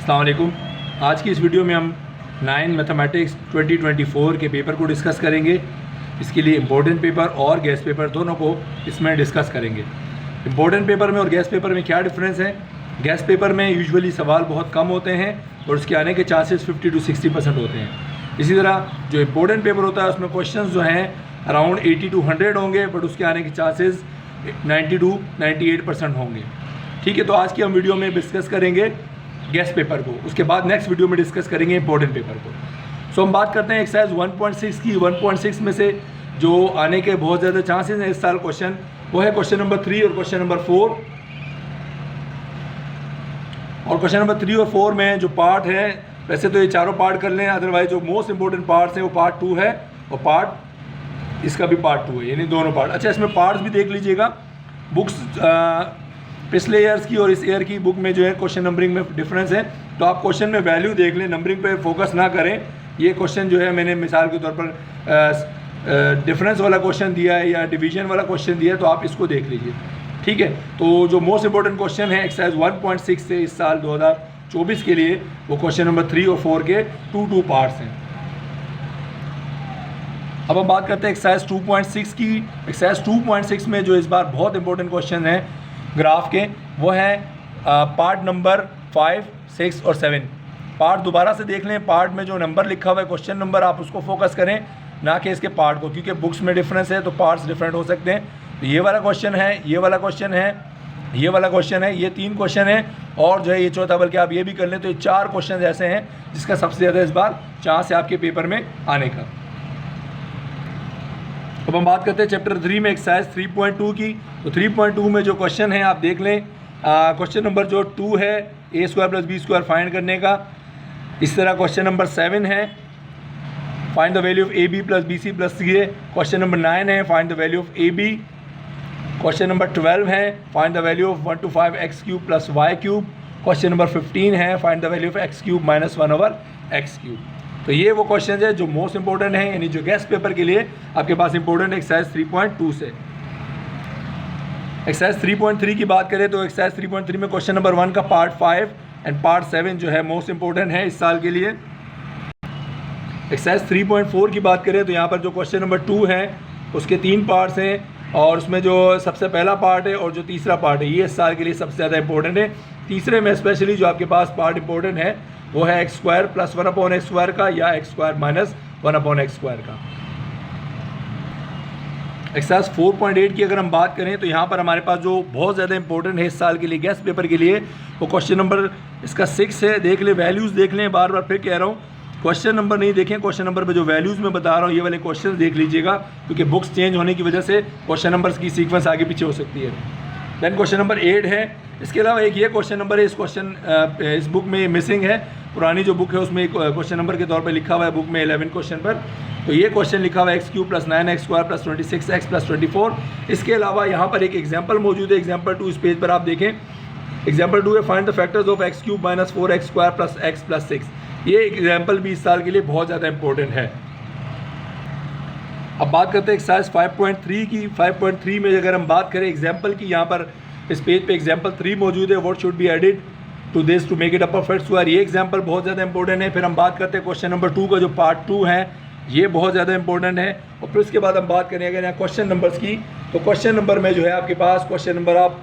अस्सलाम वालेकुम। आज की इस वीडियो में हम 9 मैथमेटिक्स 2024 के पेपर को डिस्कस करेंगे। इसके लिए इम्पोर्टेंट पेपर और गेस्ट पेपर दोनों को इसमें डिस्कस करेंगे। इम्पोर्टेंट पेपर में और गेस्ट पेपर में क्या डिफरेंस है? गेस्ट पेपर में यूजुअली सवाल बहुत कम होते हैं और उसके आने के चांसेस 50 to 60% होते हैं। इसी तरह जो इम्पोर्टेंट पेपर होता है उसमें क्वेश्चंस जो हैं अराउंड 80 to 100 होंगे, बट उसके आने के चांसेस 90 to 98% होंगे। ठीक है, तो आज की हम वीडियो में डिस्कस करेंगे गेस्ट पेपर को, उसके बाद नेक्स्ट वीडियो में डिस्कस करेंगे इंपॉर्टेंट पेपर को। सो हम बात करते हैं एक्सरसाइज 1.6 की। 1.6 में से जो आने के बहुत ज़्यादा चांसेस हैं इस साल क्वेश्चन, वो है क्वेश्चन नंबर 3 और क्वेश्चन नंबर 4। और क्वेश्चन नंबर 3 और 4 में जो पार्ट है, वैसे तो ये चारों पार्ट कर लें, अदरवाइज जो मोस्ट इंपॉर्टेंट पार्ट्स हैं वो पार्ट 2 है और पार्ट इसका भी पार्ट 2 है, यानी दोनों पार्ट। अच्छा, इसमें पार्ट्स भी देख लीजिएगा। बुक्स पिछले ईयर्स की और इस ईयर की बुक में जो है क्वेश्चन नंबरिंग में डिफरेंस है, तो आप क्वेश्चन में वैल्यू देख लें, नंबरिंग पे फोकस ना करें। ये क्वेश्चन जो है मैंने मिसाल के तौर पर डिफरेंस वाला क्वेश्चन दिया है या डिवीजन वाला क्वेश्चन दिया है, तो आप इसको देख लीजिए। ठीक है, तो जो मोस्ट इंपॉर्टेंट क्वेश्चन है एक्सरसाइज 1.6 से इस साल 2024 के लिए, वो क्वेश्चन नंबर 3 और 4 के 2 पार्ट्स हैं। अब हम बात करते हैं एक्सरसाइज 2.6 की। एक्सरसाइज 2.6 में जो इस बार बहुत इंपॉर्टेंट क्वेश्चन है ग्राफ के, वो है पार्ट नंबर 5, 6 और 7। पार्ट दोबारा से देख लें। पार्ट में जो नंबर लिखा हुआ है, क्वेश्चन नंबर, आप उसको फोकस करें, ना कि इसके पार्ट को, क्योंकि बुक्स में डिफरेंस है तो पार्ट्स डिफरेंट हो सकते हैं। तो ये वाला क्वेश्चन है, ये वाला क्वेश्चन है, ये वाला क्वेश्चन है, ये 3 क्वेश्चन है और जो है ये चौथा, बल्कि आप ये भी कर लें तो ये 4 क्वेश्चन ऐसे हैं जिसका सबसे ज़्यादा इस बार चांस है आपके पेपर में आने का। अब हम बात करते हैं चैप्टर 3 में एक्सरसाइज 3.2 की। तो 3.2 में जो क्वेश्चन है आप देख लें। क्वेश्चन नंबर जो 2 है a² + b² फाइंड करने का। इस तरह क्वेश्चन नंबर 7 है find the value of ab + bc + ca। Question number 9 है find the value of ab। Question number 12 है find the value of 1 to 5 x³ + y³। Question number 15 है find the value of x³ - 1/x³। तो ये वो question है जो most important है, यानी जो गेस्ट पेपर के लिए आपके पास इंपॉर्टेंट एक्सरसाइज 3.2 से। एक्सरसाइज 3.3 की बात करें तो एक्सरसाइज 3.3 में क्वेश्चन नंबर 1 का पार्ट 5 एंड पार्ट 7 जो है मोस्ट इंपॉर्टेंट है इस साल के लिए। एक्सरसाइज 3.4 की बात करें तो यहाँ पर जो क्वेश्चन नंबर 2 है उसके 3 पार्ट्स हैं और उसमें जो सबसे पहला पार्ट है और जो तीसरा पार्ट है, ये इस साल के लिए सबसे ज़्यादा इंपॉर्टेंट है। तीसरे में स्पेशली जो आपके पास पार्ट इंपॉर्टेंट है वो है x² + 1/x² का या x² - 1/x² का। एक्सरसाइज 4.8 की अगर हम बात करें तो यहाँ पर हमारे पास जो बहुत ज़्यादा इंपॉर्टेंट है इस साल के लिए गेस्ट पेपर के लिए, वो क्वेश्चन नंबर इसका 6 है। देख लें, वैल्यूज़ देख लें, बार बार फिर कह रहा हूँ, क्वेश्चन नंबर नहीं देखें, क्वेश्चन नंबर पे जो वैल्यूज़ मैं बता रहा हूँ ये वाले क्वेश्चन देख लीजिएगा, क्योंकि बुक्स चेंज होने की वजह से क्वेश्चन नंबर्स की सीक्वेंस आगे पीछे हो सकती है। दैन क्वेश्चन नंबर 8 है। इसके अलावा एक ये क्वेश्चन नंबर है, इस बुक में मिसिंग है। पुरानी जो बुक है उसमें क्वेश्चन नंबर के तौर पे लिखा हुआ है बुक में 11 क्वेश्चन पर, तो ये क्वेश्चन लिखा हुआ है x³ + 9x² + 26x + 24। इसके अलावा यहाँ पर एक एग्जाम्पल मौजूद है, एग्जाम्पल 2 इस पेज पर आप देखें। एग्जाम्पल 2 है find the factors of x³ - 4x² + x + 6। ये एग्जाम्पल भी इस साल के लिए बहुत ज़्यादा इंपॉर्टेंट है। अब बात करते हैं एक्सरसाइज 5.3 की। 5.3 में अगर हम बात करें एग्जाम्पल की, यहाँ पर इस पेज पे एग्जाम्पल 3 मौजूद है, what should be added to this to make it a perfect square. ये एग्जाम्पल बहुत ज़्यादा इंपॉर्टेंट है। फिर हम बात करते हैं क्वेश्चन नंबर 2 का जो पार्ट 2 है, ये बहुत ज़्यादा इंपॉर्टेंट है। और फिर उसके बाद हम बात करें अगर यहाँ क्वेश्चन नंबर्स की, तो क्वेश्चन नंबर में जो है आपके पास क्वेश्चन नंबर आप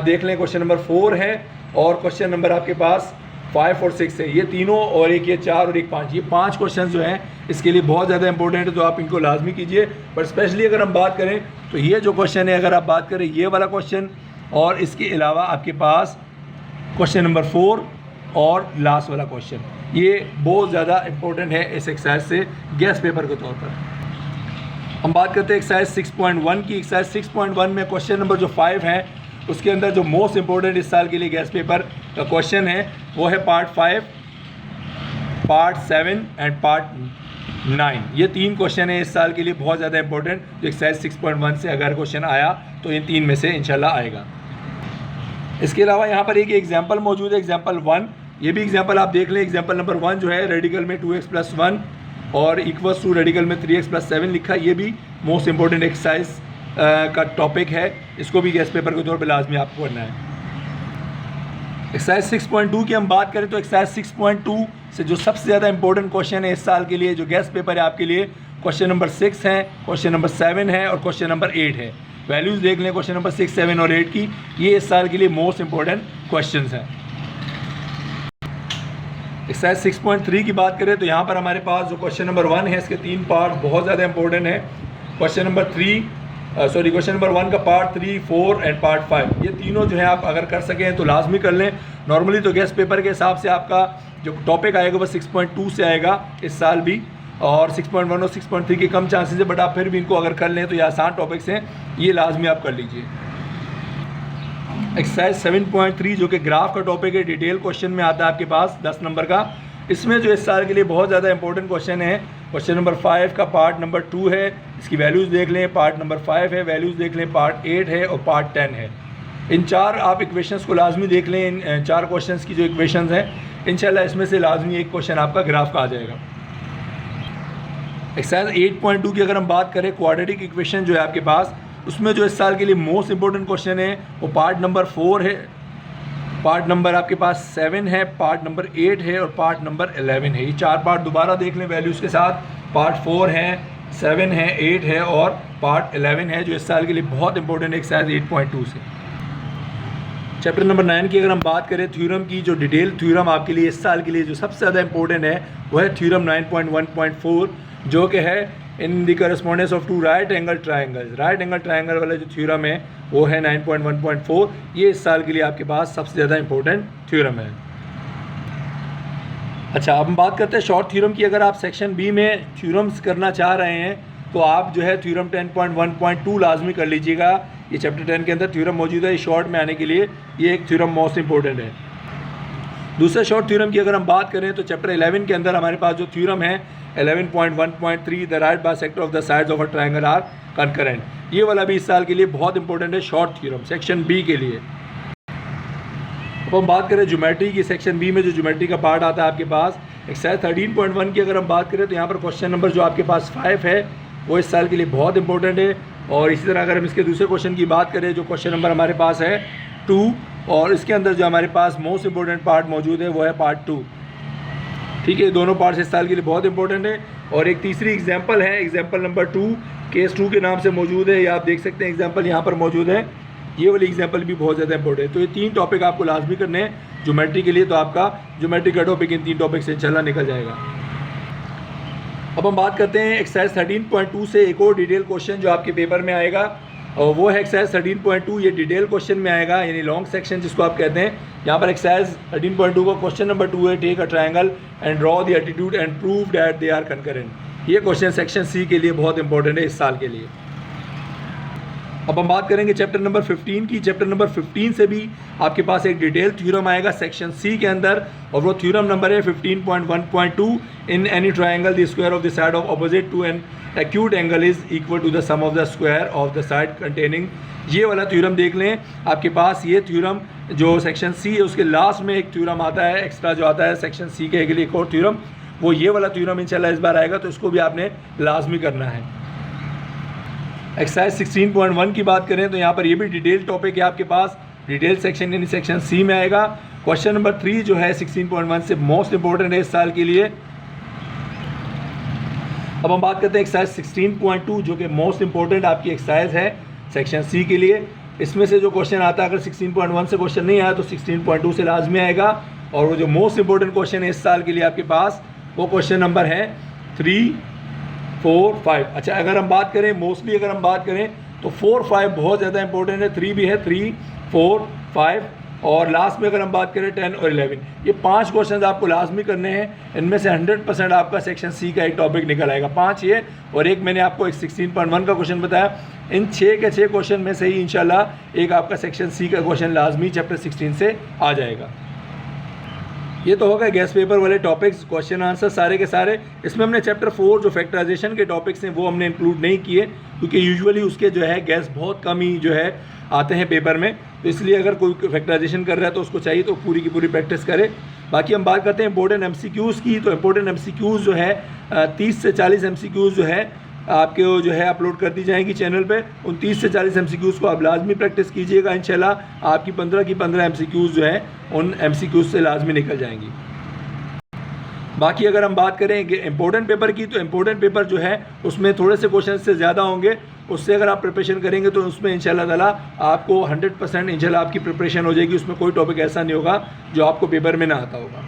देख लें, क्वेश्चन नंबर 4 है और क्वेश्चन नंबर आपके पास 5 और 6 है। ये तीनों और एक ये 4 और एक 5, ये 5 क्वेश्चन जो हैं इसके लिए बहुत ज़्यादा इंपॉर्टेंट है, तो आप इनको लाजमी कीजिए। बट स्पेशली अगर हम बात करें तो ये जो क्वेश्चन है, अगर आप बात करें ये वाला क्वेश्चन और इसके अलावा आपके पास क्वेश्चन नंबर 4 और लास्ट वाला क्वेश्चन, ये बहुत ज़्यादा इंपॉर्टेंट है इस एक्सरसाइज से गेस्ट पेपर के तौर पर। हम बात करते हैं एक्सरसाइज 6.1 की। एक्सरसाइज 6.1 में क्वेश्चन नंबर जो 5 है उसके अंदर जो मोस्ट इंपॉर्टेंट इस साल के लिए गेस्ट पेपर का क्वेश्चन है वो है पार्ट 5, पार्ट 7 एंड पार्ट 9। ये 3 क्वेश्चन है इस साल के लिए बहुत ज़्यादा इंपॉर्टेंट, जो एक्सरसाइज 6.1 से अगर क्वेश्चन आया तो इन 3 में से इंशाल्लाह आएगा। इसके अलावा यहाँ पर एक एग्जाम्पल मौजूद है, एग्जाम्पल 1। ये भी एग्जाम्पल आप देख लें। एग्जाम्पल नंबर 1 जो है रेडिकल में 2x + 1 और इक्वल्स टू रेडिकल में 3x + 7 लिखा है। ये भी मोस्ट इंपॉर्टेंट एक्सरसाइज का टॉपिक है, इसको भी गेस्ट पेपर के तौर पे लाजमी आपको करना है। एक्सरसाइज 6.2 की हम बात करें तो एक्सरसाइज 6.2 से जो सबसे ज़्यादा इंपॉर्टेंट क्वेश्चन है इस साल के लिए, जो गेस्ट पेपर है आपके लिए, क्वेश्चन नंबर 6 है, क्वेश्चन नंबर 7 है और क्वेश्चन नंबर 8 है। वैल्यूज़ देख लें क्वेश्चन नंबर 6, 7 और 8 की, ये इस साल के लिए मोस्ट इंपॉर्टेंट क्वेश्चन हैं। एक्सरसाइज 6.3 की बात करें तो यहाँ पर हमारे पास जो क्वेश्चन नंबर 1 है इसके 3 पार्ट बहुत ज़्यादा इंपॉर्टेंट है। क्वेश्चन नंबर 1 का पार्ट 3, 4 एंड पार्ट 5, ये तीनों जो है आप अगर कर सकें तो लाजमी कर लें। नॉर्मली तो गेस्ट पेपर के हिसाब से आपका जो टॉपिक आएगा वो 6.2 से आएगा इस साल भी, और 6.1 और 6.3 के कम चांसेस है, बट आप फिर भी इनको अगर कर लें तो ये आसान टॉपिक्स हैं, ये लाजमी आप कर लीजिए। एक्सरसाइज 7.3 जो कि ग्राफ का टॉपिक है, डिटेल क्वेश्चन में आता है आपके पास 10 नंबर का। इसमें जो इस साल के लिए बहुत ज़्यादा इंपॉर्टेंट क्वेश्चन है, क्वेश्चन नंबर 5 का पार्ट नंबर 2 है, इसकी वैल्यूज़ देख लें, पार्ट नंबर 5 है, वैल्यूज़ देख लें, पार्ट 8 है और पार्ट 10 है। इन 4 आप इक्वेशंस को लाजमी देख लें, इन 4 क्वेश्चंस की जो इक्वेशंस हैं, इंशाल्लाह इसमें से लाजमी एक क्वेश्चन आपका ग्राफ का आ जाएगा। एक्सरसाइज 8.2 की अगर हम बात करें, क्वाड्रेटिक इक्वेशन जो है आपके पास, उसमें जो इस साल के लिए मोस्ट इंपॉर्टेंट क्वेश्चन है वो पार्ट नंबर 4 है, पार्ट नंबर आपके पास 7 है, पार्ट नंबर 8 है और पार्ट नंबर 11 है। ये 4 पार्ट दोबारा देख लें वैल्यूज़ के साथ, पार्ट 4 है, 7 है, 8 है और पार्ट 11 है, जो इस साल के लिए बहुत इंपॉर्टेंट है एक्सरसाइज 8.2 से। चैप्टर नंबर 9 की अगर हम बात करें, थ्योरम की जो डिटेल थ्योरम आपके लिए इस साल के लिए जो सबसे ज़्यादा इंपॉर्टेंट है वो है थ्योरम 9.1.4, जो कि है in the correspondence of 2 right angle triangles. Right angle triangle वाला जो थ्योरम है वो है 9.1.4, ये इस साल के लिए आपके पास सबसे ज़्यादा इंपॉर्टेंट थ्योरम है। अच्छा, अब हम बात करते हैं शॉर्ट थ्योरम की। अगर आप सेक्शन बी में थ्योरम्स करना चाह रहे हैं तो आप जो है थ्योरम 10.1.2 लाजमी कर लीजिएगा। ये चैप्टर 10 के अंदर थ्योरम मौजूद है, शॉर्ट में आने के लिए ये एक थ्योरम मोस्ट इंपॉर्टेंट है। दूसरे शॉर्ट थ्योरम की अगर हम बात करें तो चैप्टर 11 के अंदर हमारे पास जो थ्योरम है 11.1.3, the right bisector of the sides of a triangle are concurrent, ये वाला भी इस साल के लिए बहुत इंपॉर्टेंट है शॉर्ट थ्योरम सेक्शन बी के लिए। अब हम बात करें ज्योमेट्री की, सेक्शन बी में जो ज्योमेट्री का पार्ट आता है आपके पास, एक्सरसाइज 13.1 की अगर हम बात करें तो यहाँ पर क्वेश्चन नंबर जो आपके पास 5 है वो इस साल के लिए बहुत इंपॉर्टेंट है। और इसी तरह अगर हम इसके दूसरे क्वेश्चन की बात करें, जो क्वेश्चन नंबर हमारे पास है 2, और इसके अंदर जो हमारे पास मोस्ट इंपॉर्टेंट पार्ट मौजूद है वो है पार्ट 2। ठीक है, दोनों पार्ट्स इस साल के लिए बहुत इंपॉर्टेंट है। और एक तीसरी एग्जांपल है, एग्जांपल नंबर 2 केस 2 के नाम से मौजूद है, ये आप देख सकते हैं एग्जांपल यहाँ पर मौजूद है, ये वाली एग्जांपल भी बहुत ज़्यादा इंपॉर्टेंट है। तो ये 3 टॉपिक आपको लाजमी करने हैं ज्योमेट्री के लिए, तो आपका ज्योमेट्री का टॉपिक इन 3 टॉपिक से इंशाल्लाह निकल जाएगा। अब हम बात करते हैं एक्सरसाइज 13.2 से एक और डिटेल क्वेश्चन जो आपके पेपर में आएगा, और वो है एक्सरसाइज 13.2, ये डिटेल क्वेश्चन में आएगा, यानी लॉन्ग सेक्शन जिसको आप कहते हैं। यहाँ पर एक्सरसाइज 13.2 का क्वेश्चन नंबर 2 है, take a triangle and draw the altitude and prove that they are concurrent. ये क्वेश्चन सेक्शन सी के लिए बहुत इंपॉर्टेंट है इस साल के लिए। अब हम बात करेंगे चैप्टर नंबर 15 की। चैप्टर नंबर 15 से भी आपके पास एक डिटेल थ्योरम आएगा सेक्शन सी के अंदर, और वो थ्योरम नंबर है 15.1.2, in any triangle the square of the side of opposite to an acute angle is equal to the sum of the square of the side containing. ये वाला theorem देख लें आपके पास, ये थ्योरम जो सेक्शन सी है उसके लास्ट में एक थ्योरम आता है एक्स्ट्रा जो आता है सेक्शन सी के लिए एक और थ्योरम, वो ये वाला थ्योरम इंशाल्लाह इस बार आएगा, तो इसको भी आपने लाजमी करना है। एक्सरसाइज 16.1 की बात करें तो यहाँ पर ये भी डिटेल टॉपिक है आपके पास, डिटेल सेक्शन यानी सेक्शन सी में आएगा। क्वेश्चन नंबर 3 जो है 16.1 से मोस्ट इंपॉर्टेंट है इस साल के लिए। अब हम बात करते हैं एक्सरसाइज 16.2 जो कि मोस्ट इंपॉर्टेंट आपकी एक्सरसाइज है सेक्शन सी के लिए। इसमें से जो क्वेश्चन आता है, अगर 16.1 से क्वेश्चन नहीं आया तो 16.2 से लाजमी आएगा, और वो जो मोस्ट इंपॉर्टेंट क्वेश्चन है इस साल के लिए आपके पास वो क्वेश्चन नंबर है 3, 4, 5। अच्छा, अगर हम बात करें मोस्टली अगर हम बात करें तो 4, 5 बहुत ज़्यादा इंपॉर्टेंट है, 3 भी है, 3, 4, 5, और लास्ट में अगर हम बात करें 10 और 11, ये 5 क्वेश्चन आपको लाजमी करने हैं। इनमें से 100% आपका सेक्शन सी का एक टॉपिक निकल आएगा, 5 ये और एक मैंने आपको एक 16.1 का क्वेश्चन बताया। इन 6 के 6 क्वेश्चन में से ही इंशाल्लाह एक आपका सेक्शन सी का क्वेश्चन लाजमी चैप्टर 16 से आ जाएगा। ये तो होगा गैस पेपर वाले टॉपिक्स, क्वेश्चन आंसर सारे के सारे। इसमें हमने चैप्टर 4 जो फैक्टराइजेशन के टॉपिक्स हैं वो हमने इंक्लूड नहीं किए, क्योंकि यूजुअली उसके जो है गैस बहुत कम ही जो है आते हैं पेपर में, तो इसलिए अगर कोई फैक्टराइजेशन कर रहा है तो उसको चाहिए तो पूरी की पूरी प्रैक्टिस करे। बाकी हम बात करते हैं इंपॉर्टेंट MCQs की, तो इंपॉर्टेंट MCQs जो है 30 से 40 MCQs जो है आपके जो है अपलोड कर दी जाएंगी चैनल पे। उन 30 से 40 MCQs को आप लाजमी प्रैक्टिस कीजिएगा, इंशाल्लाह आपकी 15 की 15 MCQs जो है उन MCQs से लाजमी निकल जाएंगी। बाकी अगर हम बात करें कि इम्पोर्टेंट पेपर की, तो इम्पोर्टेंट पेपर जो है उसमें थोड़े से क्वेश्चन से ज़्यादा होंगे, उससे अगर आप प्रिपरेशन करेंगे तो उसमें इंशाल्लाह ताला आपको 100% इंशाल्लाह आपकी प्रिपरेशन हो जाएगी। उसमें कोई टॉपिक ऐसा नहीं होगा जो आपको पेपर में ना आता होगा।